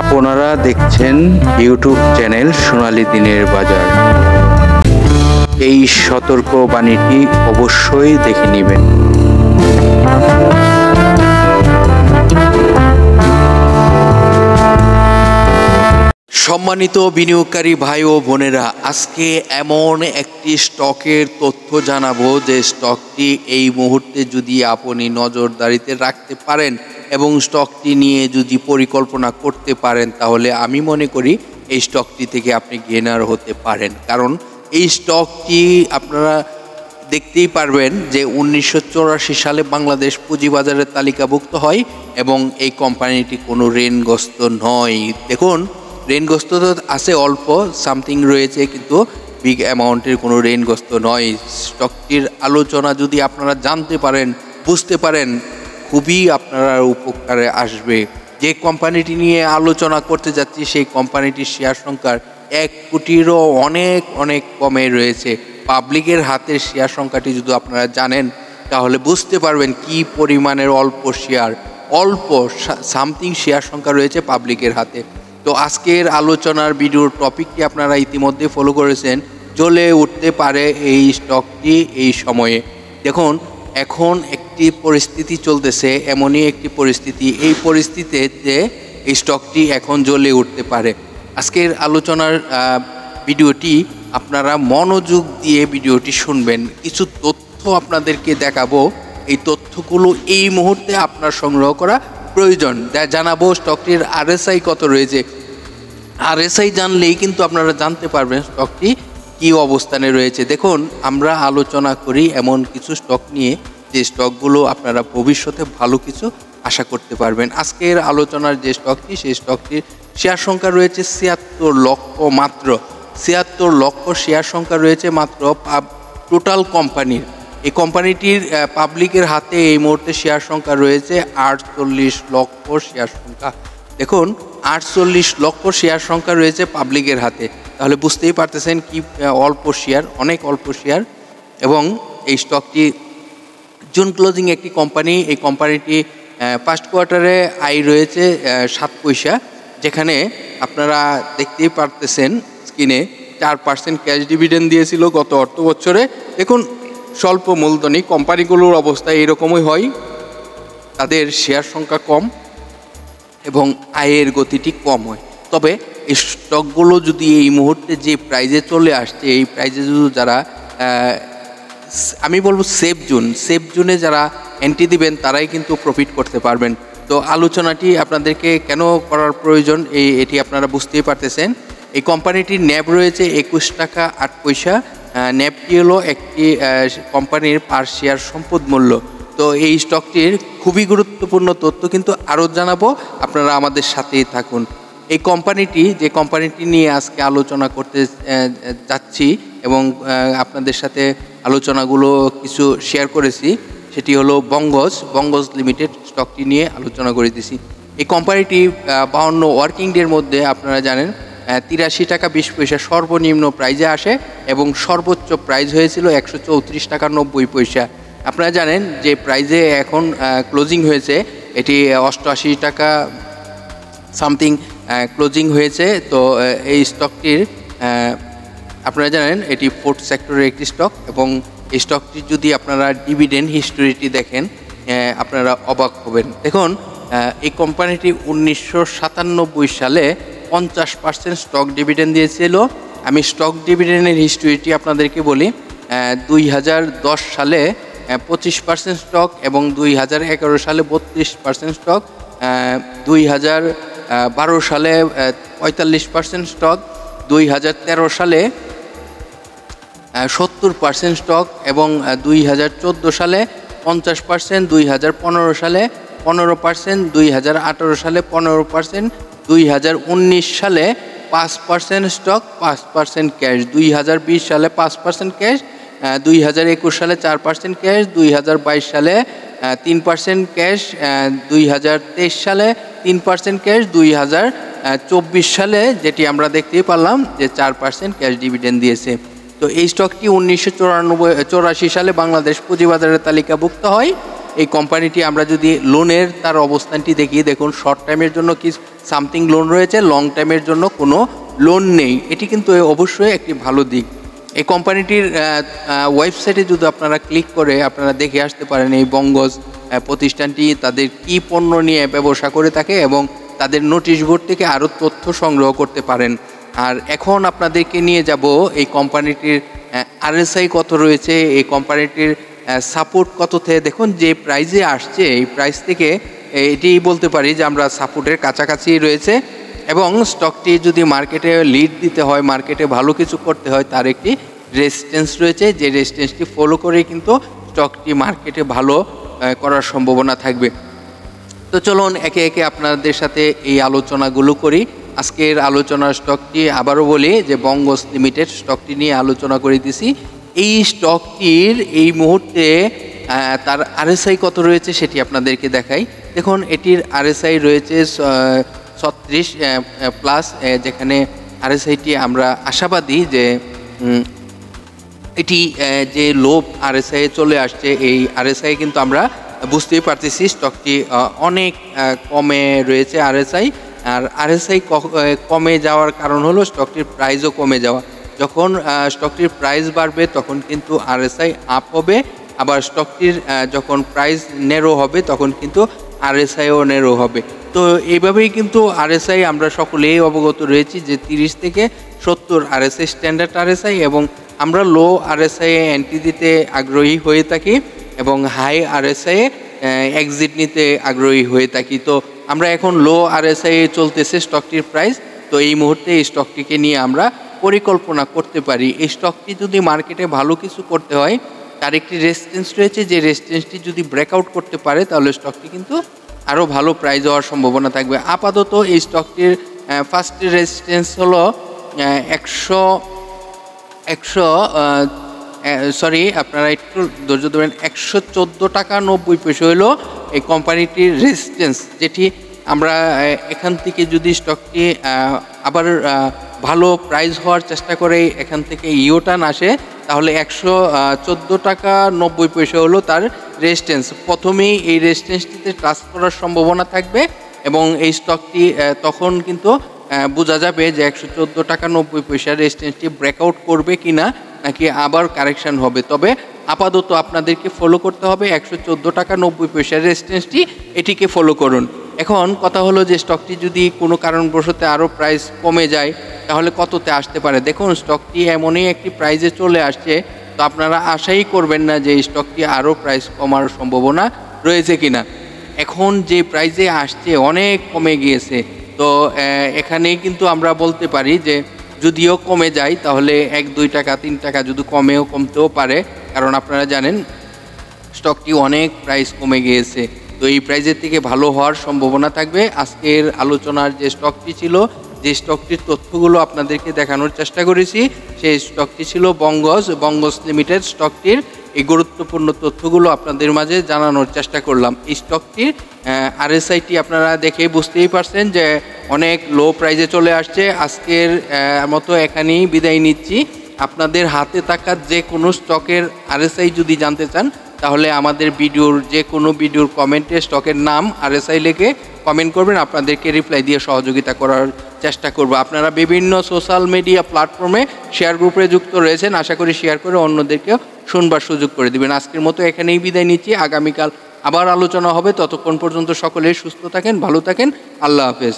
আপনারা দেখছেন YouTube channel সোনালী দিনের বাজার। এই সতর্ক বাণীটি অবশ্যই দেখে নেবেন। সম্মানিত বিনিয়োগকারী ভাই ও বোনেরা, আজকে এমন একটি স্টকের তথ্য জানাবো যে স্টকটি এই মুহূর্তে যদি আপনি নজরদারিতে রাখতে পারেন এবং স্টকটি নিয়ে যদি পরিকল্পনা করতে পারেন, তাহলে আমি মনে করি এই স্টকটি থেকে আপনি গেনার হতে পারেন। কারণ এই স্টকটি আপনারা দেখতেই পারবেন যে 1984 সালে বাংলাদেশ পুঁজিবাজারে তালিকাভুক্ত হয় এবং এই কোম্পানিটি কোনো ঋণগ্রস্ত নয়। দেখুন, ঋণগ্রস্ত তো আছে, অল্প সামথিং রয়েছে, কিন্তু বিগ অ্যামাউন্টের কোনো ঋণগ্রস্ত নয়। স্টকটির আলোচনা যদি আপনারা জানতে পারেন, বুঝতে পারেন, খুবই আপনারা উপকারে আসবে। যে কোম্পানিটি নিয়ে আলোচনা করতে যাচ্ছি সেই কোম্পানিটির শেয়ার সংখ্যার 1 কোটিরও অনেক কমে রয়েছে। পাবলিকের হাতের শেয়ার সংখ্যাটি যদি আপনারা জানেন তাহলে বুঝতে পারবেন কি পরিমাণের অল্প সামথিং শেয়ার সংখ্যা রয়েছে পাবলিকের হাতে। তো আজকের আলোচনার ভিডিওর টপিকটি আপনারা ইতিমধ্যে ফলো করেছেন, জ্বলে উঠতে পারে এই স্টকটি এই সময়ে। দেখুন, এখন একটি পরিস্থিতি চলতেছে, এমনই একটি পরিস্থিতি, এই পরিস্থিতিতে এই স্টকটি এখন জ্বলে উঠতে পারে। আজকের আলোচনার ভিডিওটি আপনারা মনোযোগ দিয়ে ভিডিওটি শুনবেন। কিছু তথ্য আপনাদেরকে দেখাবো, এই তথ্যগুলো এই মুহূর্তে আপনার সংগ্রহ করা প্রয়োজন। জানাবো স্টকটির RSI কত রয়েছে। RSI জানলেই কিন্তু আপনারা জানতে পারবেন স্টকটি কি অবস্থানে রয়েছে। দেখুন, আমরা আলোচনা করি এমন কিছু স্টক নিয়ে যে স্টকগুলো আপনারা ভবিষ্যতে ভালো কিছু আশা করতে পারবেন। আজকের আলোচনার যে স্টকটি, সেই স্টকটির শেয়ার সংখ্যা রয়েছে 76 লক্ষ, মাত্র 76 লক্ষ শেয়ার সংখ্যা রয়েছে মাত্র টোটাল কোম্পানির। এই কোম্পানিটির পাবলিকের হাতে এই মুহূর্তে শেয়ার সংখ্যা রয়েছে 48 লক্ষ শেয়ার সংখ্যা। দেখুন, 48 লক্ষ শেয়ার সংখ্যা রয়েছে পাবলিকের হাতে, তাহলে বুঝতেই পারতেছেন কি অল্প শেয়ার, অনেক অল্প শেয়ার। এবং এই স্টকটি জুন ক্লোজিং একটি কোম্পানি। এই কোম্পানিটি ফার্স্ট কোয়ার্টারে আয় রয়েছে 7 পয়সা, যেখানে আপনারা দেখতেই পারতেছেন স্ক্রিনে 4% ক্যাশ ডিভিডেন্ড দিয়েছিল গত অর্থ বছরে। দেখুন, স্বল্প মূলধনী কোম্পানিগুলোর অবস্থা এরকমই হয়, তাদের শেয়ার সংখ্যা কম এবং আয়ের গতিটি কম হয়। তবে এই স্টকগুলো যদি এই মুহূর্তে যে প্রাইজে চলে আসছে, এই প্রাইজে যদি যারা আমি বলবো সেফ জোনে যারা এন্ট্রি দিবেন তারাই কিন্তু প্রফিট করতে পারবেন। তো আলোচনাটি আপনাদেরকে কেন করার প্রয়োজন এটি আপনারা বুঝতেই পারতেছেন। এই কোম্পানিটির ন্যাব রয়েছে 21 টাকা 8 পয়সা। ন্যাবটি হলো একটি কোম্পানির পার শেয়ার সম্পদ মূল্য। তো এই স্টকটির খুবই গুরুত্বপূর্ণ তথ্য কিন্তু আরও জানাবো, আপনারা আমাদের সাথেই থাকুন। এই কোম্পানিটি, যে কোম্পানিটি নিয়ে আজকে আলোচনা করতে যাচ্ছি এবং আপনাদের সাথে আলোচনাগুলো কিছু শেয়ার করেছি, সেটি হলো বঙ্গজ লিমিটেড। স্টকটি নিয়ে আলোচনা করে দিছি। এই কোম্পানিটি 52 ওয়ার্কিং ডের মধ্যে আপনারা জানেন 83 টাকা 20 পয়সা সর্বনিম্ন প্রাইজে আসে এবং সর্বোচ্চ প্রাইজ হয়েছিল 134 টাকা 90 পয়সা। আপনারা জানেন যে প্রাইজে এখন ক্লোজিং হয়েছে, এটি 88 টাকা সামথিং ক্লোজিং হয়েছে। তো এই স্টকটির আপনারা জানেন এটি ফোর্থ সেক্টরের একটি স্টক এবং এই স্টকটি যদি আপনারা ডিভিডেন্ড হিস্টোরিটি দেখেন আপনারা অবাক হবেন। দেখুন, এই কোম্পানিটি 1997 সালে 50% স্টক ডিভিডেন্ড দিয়েছিল। আমি স্টক ডিভিডেন্ডের হিস্টোরিটি আপনাদেরকে বলি। 2010 সালে 25% স্টক এবং 2011 সালে 32% স্টক, 2012 সালে 45% স্টক, 2013 সালে 70% স্টক এবং 2014 সালে 50%, 2015 সালে 15%, 2018 সালে 15%, 2019 সালে 5% স্টক 5% ক্যাশ, 2020 সালে 5% ক্যাশ, 2021 সালে 4% ক্যাশ, 2022 সালে 3% ক্যাশ, 2023 সালে 3% ক্যাশ, 2024 সালে যেটি আমরা দেখতেই পারলাম যে 4% ক্যাশ ডিভিডেন্ড দিয়েছে। তো এই স্টকটি 1984 সালে বাংলাদেশ পুঁজিবাজারে তালিকাভুক্ত হয় এই কোম্পানিটি আমরা যদি লোনের তার অবস্থানটি দেখি, দেখুন শর্ট টাইমের জন্য কি সামথিং লোন রয়েছে, লং টাইমের জন্য কোনো লোন নেই। এটি কিন্তু অবশ্যই একটি ভালো দিক। এই কোম্পানিটির ওয়েবসাইটে যদি আপনারা ক্লিক করে আপনারা দেখে আসতে পারেন এই বঙ্গজ প্রতিষ্ঠানটি তাদের কি পণ্য নিয়ে ব্যবসা করে থাকে এবং তাদের নোটিশ বোর্ড থেকে আরও তথ্য সংগ্রহ করতে পারেন। আর এখন আপনাদেরকে নিয়ে যাব এই কোম্পানিটির RSI কত রয়েছে, এই কোম্পানিটির সাপোর্ট কত থেকে। দেখুন যে প্রাইজে আসছে এই প্রাইস থেকে এটি বলতে পারি যে আমরা সাপোর্টের কাছাকাছি রয়েছে এবং স্টকটি যদি মার্কেটে লিড দিতে হয়, মার্কেটে ভালো কিছু করতে হয়, তার একটি রেজিস্ট্যান্স রয়েছে, যে রেজিস্ট্যান্সটি ফলো করে কিন্তু স্টকটি মার্কেটে ভালো করার সম্ভাবনা থাকবে। তো চলুন একে একে আপনাদের সাথে এই আলোচনাগুলো করি। আজকের আলোচনার স্টকটি আবারও বলি যে বঙ্গজ লিমিটেড স্টকটি নিয়ে আলোচনা করে দিছি। এই স্টকটির এই মুহূর্তে তার RSI কত রয়েছে সেটি আপনাদেরকে দেখাই। দেখুন এটির RSI রয়েছে 36 প্লাস, যেখানে RSIটি আমরা আশাবাদী যে এটি যে লো RSI চলে আসছে, এই RSI কিন্তু আমরা বুঝতেই পারতেছি স্টকটি অনেক কমে রয়েছে RSI। আর RSI কমে যাওয়ার কারণ হলো স্টকটির প্রাইসও কমে যাওয়া। যখন স্টকটির প্রাইস বাড়বে তখন কিন্তু RSI আপ হবে, আবার স্টকটির যখন প্রাইস নেরো হবে তখন কিন্তু RSIও নেরো হবে। তো এইভাবেই কিন্তু RSI আমরা সকলেই অবগত রয়েছি যে 30 থেকে 70 RSI স্ট্যান্ডার্ড RSI, এবং আমরা লো RSI এন্ট্রি দিতে আগ্রহী হয়ে থাকি এবং হাই RSI এক্সিট নিতে আগ্রহী হয়ে থাকি। তো আমরা এখন লো RSI চলতেছে স্টকটির প্রাইস, তো এই মুহূর্তে এই স্টকটিকে নিয়ে আমরা পরিকল্পনা করতে পারি। এই স্টকটি যদি মার্কেটে ভালো কিছু করতে হয় তার একটি রেজিস্ট্যান্স রয়েছে, যে রেজিস্ট্যান্সটি যদি ব্রেকআউট করতে পারে তাহলে স্টকটি কিন্তু আরও ভালো প্রাইস হওয়ার সম্ভাবনা থাকবে। আপাতত এই স্টকটির ফার্স্ট রেজিস্ট্যান্স হলো 100 আপনারা একটু ধৈর্য ধরেন, 114 টাকা 90 পয়সা হলো এই কোম্পানিটির রেজিস্ট্যান্স, যেটি আমরা এখান থেকে যদি স্টকটি আবার ভালো প্রাইস হওয়ার চেষ্টা করে এখান থেকে ইউটার্ন আসে তাহলে 114 টাকা 90 পয়সা হলো তার রেজিস্ট্যান্স। প্রথমেই এই রেজিস্ট্যান্সটিতে টাচ করার সম্ভাবনা থাকবে এবং এই স্টকটি তখন কিন্তু বোঝা যাবে যে 114 টাকা 90 পয়সার রেজিস্ট্যান্সটি ব্রেকআউট করবে কিনা নাকি আবার কারেকশন হবে। তবে আপাতত আপনাদেরকে ফলো করতে হবে 114 টাকা 90 পয়সার রেজিস্ট্যান্সটি, এটিকে ফলো করুন। এখন কথা হলো যে স্টকটি যদি কোনো কারণবশত আরও প্রাইস কমে যায় তাহলে কততে আসতে পারে। দেখুন স্টকটি এমনই একটি প্রাইসে চলে আসছে, তো আপনারা আশাই করবেন না যে এই স্টকটি আরও প্রাইস কমার সম্ভাবনা রয়েছে কিনা। এখন যে প্রাইসে আসছে অনেক কমে গিয়েছে, তো এখানেই কিন্তু আমরা বলতে পারি যে যদিও কমে যায় তাহলে 1-2 টাকা 3 টাকা যদি কমতেও পারে, কারণ আপনারা জানেন স্টকটি অনেক প্রাইস কমে গিয়েছে। তো এই প্রাইসের থেকে ভালো হওয়ার সম্ভাবনা থাকবে। আজকের আলোচনার যে স্টকটি ছিল, যে স্টকটির তথ্যগুলো আপনাদেরকে দেখানোর চেষ্টা করেছি, সেই স্টকটি ছিল বঙ্গজ লিমিটেড স্টকটির এই গুরুত্বপূর্ণ তথ্যগুলো আপনাদের মাঝে জানানোর চেষ্টা করলাম। এই স্টকটির RSIটি আপনারা দেখে বুঝতেই পারছেন যে অনেক লো প্রাইসে চলে আসছে। আজকের মতো এখানেই বিদায় নিচ্ছি। আপনাদের হাতে থাকা যে কোনো স্টকের RSI যদি জানতে চান তাহলে আমাদের যে কোনো ভিডিওর কমেন্টে স্টকের নাম RSI লিখে কমেন্ট করবেন, আপনাদেরকে রিপ্লাই দিয়ে সহযোগিতা করার চেষ্টা করব। আপনারা বিভিন্ন সোশ্যাল মিডিয়া প্ল্যাটফর্মে শেয়ার গ্রুপে যুক্ত রয়েছেন, আশা করি শেয়ার করে অন্যদেরকেও শুনবার সুযোগ করে দিবেন। আজকের মতো এখানেই বিদায় নিচ্ছি, আগামীকাল আবার আলোচনা হবে। ততক্ষণ পর্যন্ত সকলে সুস্থ থাকেন, ভালো থাকেন, আল্লাহ হাফেজ।